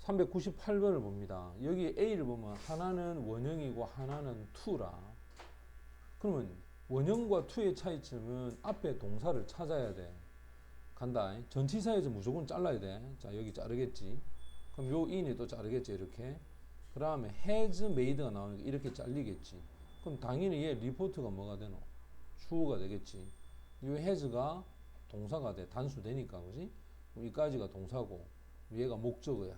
398번을 봅니다. 여기 A를 보면 하나는 원형이고 하나는 to라. 그러면 원형과 to의 차이점은 앞에 동사를 찾아야 돼. 간다. 전치사에서 무조건 잘라야 돼. 자, 여기 자르겠지. 그럼 요 in이 또 자르겠지, 이렇게. 그 다음에 has made가 나오니까 이렇게 잘리겠지. 그럼 당연히 얘 리포트가 뭐가 되노? 주어가 되겠지. 이 has가 동사가 돼. 단수되니까, 그지? 여기까지가 동사고, 얘가 목적어야.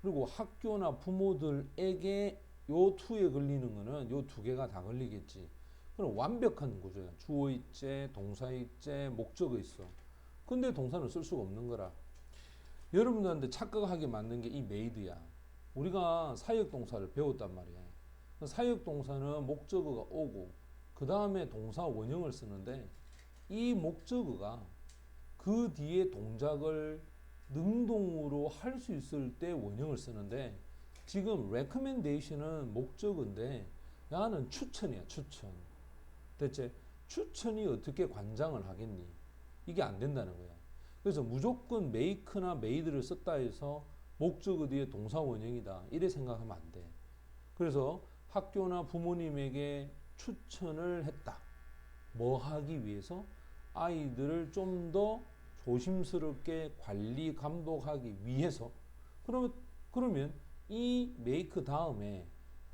그리고 학교나 부모들에게 요 to에 걸리는 거는 요 두 개가 다 걸리겠지. 그럼 완벽한 구조야. 주어 있제, 동사 있제, 목적어 있어. 근데 동사는 쓸 수가 없는 거라. 여러분들한테 착각하게 만든 게 이 made야. 우리가 사역동사를 배웠단 말이야. 사역동사는 목적어가 오고 그 다음에 동사 원형을 쓰는데 이 목적어가 그 뒤에 동작을 능동으로 할 수 있을 때 원형을 쓰는데 지금 recommendation은 목적어인데 야는 추천이야, 추천. 대체 추천이 어떻게 관장을 하겠니? 이게 안 된다는 거야. 그래서 무조건 make나 made를 썼다 해서 목적어 뒤에 동사 원형이다. 이래 생각하면 안 돼. 그래서 학교나 부모님에게 추천을 했다. 뭐 하기 위해서? 아이들을 좀 더 조심스럽게 관리, 감독하기 위해서. 그러면 이 make 다음에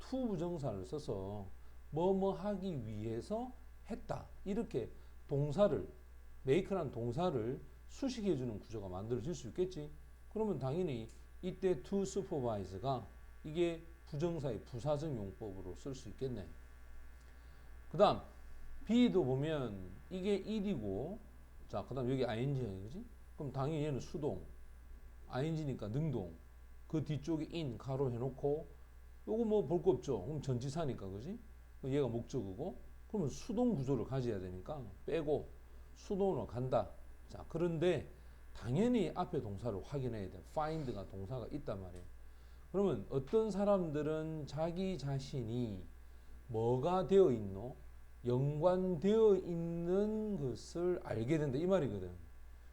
to 부정사를 써서 뭐뭐 하기 위해서 했다. 이렇게 동사를, make란 동사를 수식해주는 구조가 만들어질 수 있겠지. 그러면 당연히 이때 to supervise가 이게 부정사의 부사적 용법으로 쓸 수 있겠네. 그 다음 B도 보면 이게 it이고 자, 그 다음 여기 ing야, 그지? 그럼 당연히 얘는 수동, ing니까 능동, 그 뒤쪽에 in 가로 해놓고 요거 뭐 볼 거 없죠. 그럼 전치사니까, 그지? 얘가 목적어고 그러면 수동 구조를 가져야 되니까 빼고 수동으로 간다. 자, 그런데 당연히 앞에 동사를 확인해야 돼. find가 동사가 있단 말이에요. 그러면 어떤 사람들은 자기 자신이 뭐가 되어 있노? 연관되어 있는 것을 알게 된다. 이 말이거든.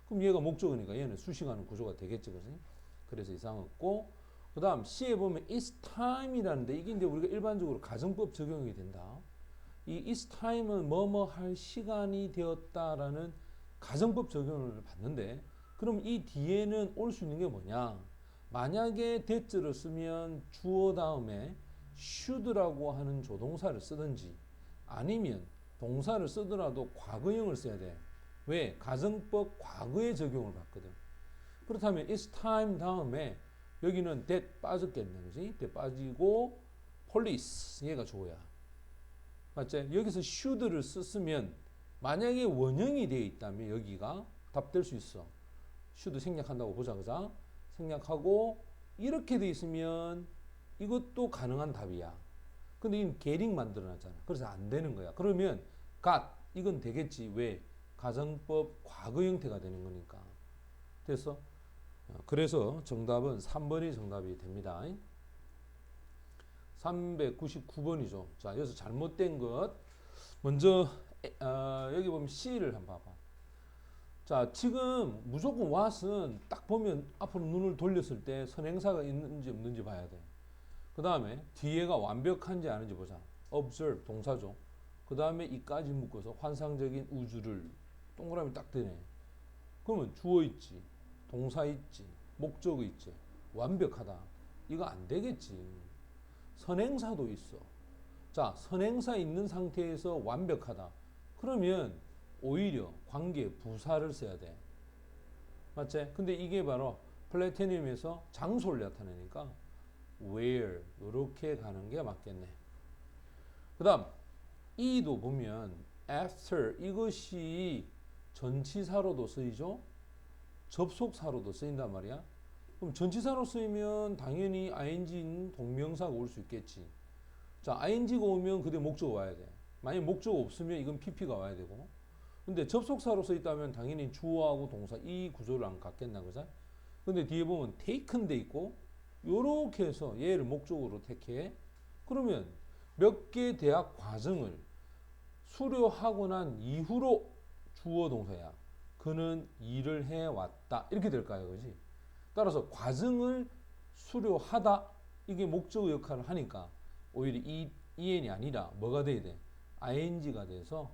그럼 얘가 목적어니까 얘는 수식하는 구조가 되겠지, 그지? 그래서 이상 없고, 그 다음 C에 보면 it's time이라는데 이게 이제 우리가 일반적으로 가정법 적용이 된다. 이 it's time은 뭐뭐 할 시간이 되었다라는 가정법 적용을 받는데, 그럼 이 뒤에는 올 수 있는 게 뭐냐? 만약에 that를 쓰면 주어 다음에 should라고 하는 조동사를 쓰든지 아니면 동사를 쓰더라도 과거형을 써야 돼. 왜? 가정법 과거에 적용을 받거든. 그렇다면 it's time 다음에 여기는 that 빠졌겠네, 그지? that 빠지고 police 얘가 주어야. 맞지? 여기서 should를 썼으면 만약에 원형이 되어 있다면 여기가 답될 수 있어. should 생략한다고 보자, 그자? 생략하고 이렇게 되어 있으면 이것도 가능한 답이야. 근데 이건 게링 만들어놨잖아. 그래서 안 되는 거야. 그러면 got 이건 되겠지. 왜? 가정법 과거 형태가 되는 거니까. 됐어? 그래서 정답은 3번이 정답이 됩니다. 399번이죠. 자, 여기서 잘못된 것 먼저 여기 보면 C를 한번 봐봐. 자, 지금 무조건 what은 딱 보면 앞으로 눈을 돌렸을 때 선행사가 있는지 없는지 봐야 돼. 그 다음에 뒤에가 완벽한지 아닌지 보자. observe 동사죠. 그 다음에 이까지 묶어서 환상적인 우주를 동그라미 딱 되네. 그러면 주어 있지, 동사 있지, 목적어 있지. 완벽하다. 이거 안 되겠지. 선행사도 있어. 자, 선행사 있는 상태에서 완벽하다. 그러면 오히려 관계 부사를 써야 돼. 맞지? 근데 이게 바로 플래티늄에서 장소를 나타내니까 where 이렇게 가는 게 맞겠네. 그 다음 E도 보면 after 이것이 전치사로도 쓰이죠. 접속사로도 쓰인단 말이야. 그럼 전치사로 쓰이면 당연히 ing인 동명사가 올 수 있겠지. 자, ing가 오면 그때 목적어 와야 돼. 만약 목적어 없으면 이건 pp가 와야 되고. 근데 접속사로 쓰있다면 당연히 주어하고 동사 이 구조를 안 갖겠나, 그죠? 근데 뒤에 보면 taken 돼 있고 요렇게 해서 얘를 목적으로 택해. 그러면 몇 개 대학 과정을 수료하고 난 이후로 주어 동사야. 그는 일을 해왔다. 이렇게 될까요, 그지? 따라서 과정을 수료하다 이게 목적어 역할을 하니까 오히려 EN이 아니라 뭐가 돼야 돼? ing가 돼서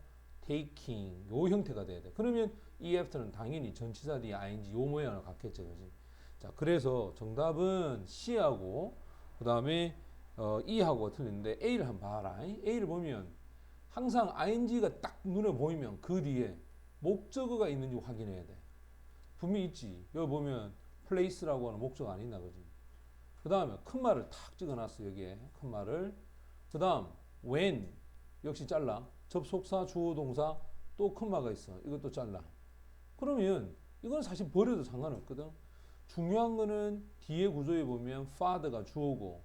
taking 요 형태가 돼야 돼. 그러면 이 after는 당연히 전치사 뒤에 ing 요 모양을 갖겠죠, 그지? 자, 그래서 정답은 C하고 그 다음에 E하고 틀리는데 A를 한번 봐라. A를 보면 항상 ing가 딱 눈에 보이면 그 뒤에 목적어가 있는지 확인해야 돼. 분명히 있지. 여기 보면 place라고 하는 목적어 안 있나, 그지? 그 다음에 큰 말을 탁 찍어놨어, 여기에. 큰 말을. 그 다음, when. 역시 잘라. 접속사, 주어, 동사, 또 큰 말가 있어. 이것도 잘라. 그러면 이건 사실 버려도 상관없거든. 중요한 거는 뒤에 구조에 보면 father가 주어고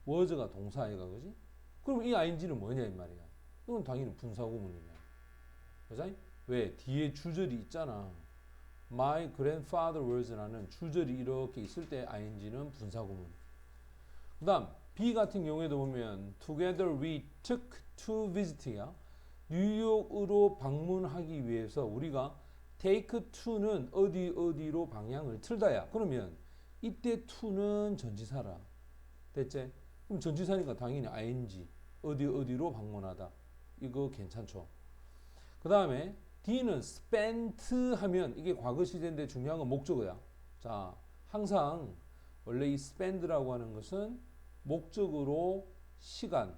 was가 동사애가, 그지? 그럼 이 ing는 뭐냐, 이 말이야. 이건 당연히 분사구문이냐. 그지? 왜? 뒤에 주절이 있잖아. My grandfather was라는 주절이 이렇게 있을 때 ing는 분사구문. 그 다음 B 같은 경우에도 보면 Together we took to visit야. 뉴욕으로 방문하기 위해서 우리가 take to는 어디로 방향을 틀다야. 그러면 이때 to는 전치사라. 됐지? 그럼 전치사니까 당연히 ing 어디로 방문하다. 이거 괜찮죠? 그 다음에 D는 spent 하면 이게 과거 시제인데 중요한 건 목적어야. 자, 항상 원래 이 spend라고 하는 것은 목적으로 시간,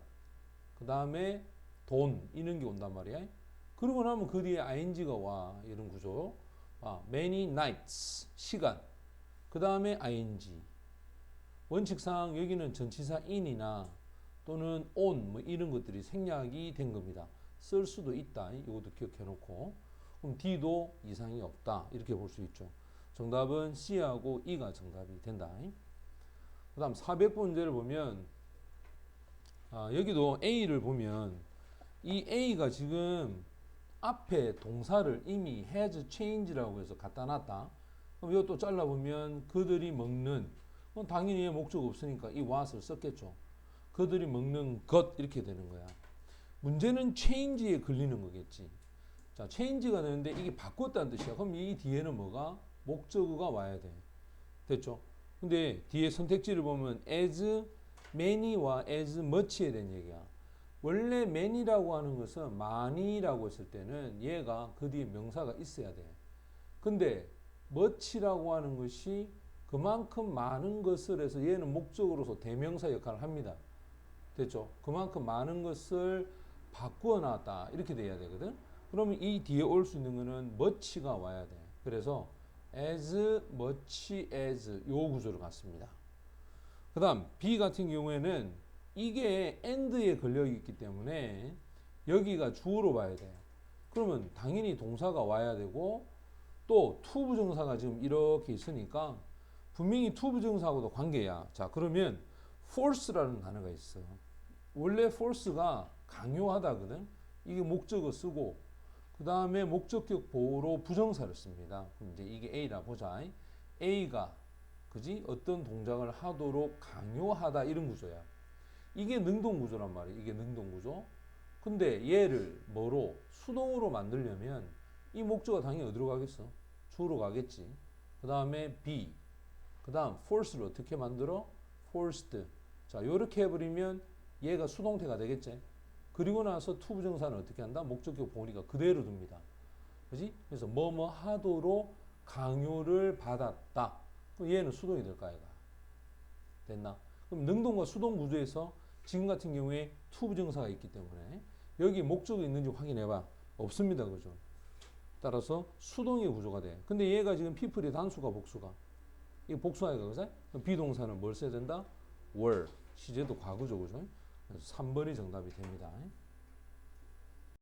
그 다음에 돈 이런 게 온단 말이야. 그러고 나면 그 뒤에 ing가 와. 이런 구조. many nights 시간, 그 다음에 ing. 원칙상 여기는 전치사 in이나 또는 on 뭐 이런 것들이 생략이 된 겁니다. 쓸 수도 있다. 이것도 기억해 놓고. 그럼 D도 이상이 없다. 이렇게 볼 수 있죠. 정답은 C하고 E가 정답이 된다. 그 다음 400번 문제를 보면 여기도 A를 보면 이 A가 지금 앞에 동사를 이미 has changed라고 해서 갖다 놨다. 그럼 이것도 잘라보면 그들이 먹는 당연히 목적 없으니까 이 what을 썼겠죠. 그들이 먹는 것 이렇게 되는 거야. 문제는 change에 걸리는 거겠지. 자, change가 되는데 이게 바꿨다는 뜻이야. 그럼 이 뒤에는 뭐가? 목적어가 와야 돼. 됐죠? 근데 뒤에 선택지를 보면 as many와 as much에 대한 얘기야. 원래 many라고 하는 것은 많이라고 했을 때는 얘가 그 뒤에 명사가 있어야 돼. 근데 much라고 하는 것이 그만큼 많은 것을 해서 얘는 목적으로서 대명사 역할을 합니다. 됐죠? 그만큼 많은 것을 바꾸어 놨다. 이렇게 돼야 되거든. 그러면 이 뒤에 올 수 있는 거는 much가 와야 돼. 그래서 as much as 요 구조로 갔습니다. 그 다음 B 같은 경우에는 이게 and에 걸려 있기 때문에 여기가 주어로 봐야 돼. 그러면 당연히 동사가 와야 되고 또 to 부정사가 지금 이렇게 있으니까 분명히 to 부정사하고도 관계야. 자, 그러면 force라는 단어가 있어. 원래 force가 강요하다거든. 이게 목적어 쓰고 그 다음에 목적격 보호로 부정사를 씁니다. 그럼 이제 이게 A라 보자. A가 그지 어떤 동작을 하도록 강요하다 이런 구조야. 이게 능동 구조란 말이야. 이게 능동 구조. 근데 얘를 뭐로 수동으로 만들려면 이 목적어가 당연히 어디로 가겠어? 주로 가겠지. 그 다음에 B. 그 다음 force를 어떻게 만들어? forced. 자, 요렇게 해버리면 얘가 수동태가 되겠지. 그리고 나서 to 부정사는 어떻게 한다? 목적격 보니까 그대로 둡니다. 그지? 그래서 뭐뭐 하도록 강요를 받았다. 그럼 얘는 수동이 될까, 얘가? 됐나? 그럼 능동과 수동 구조에서 지금 같은 경우에 to 부정사가 있기 때문에 여기 목적이 있는지 확인해봐. 없습니다. 그죠? 따라서 수동의 구조가 돼. 근데 얘가 지금 people이 단수가 복수가? 이게 복수아이가, 그죠? 비동사는 뭘 써야 된다? were. 시제도 과거죠. 그죠? 그래서 3번이 정답이 됩니다.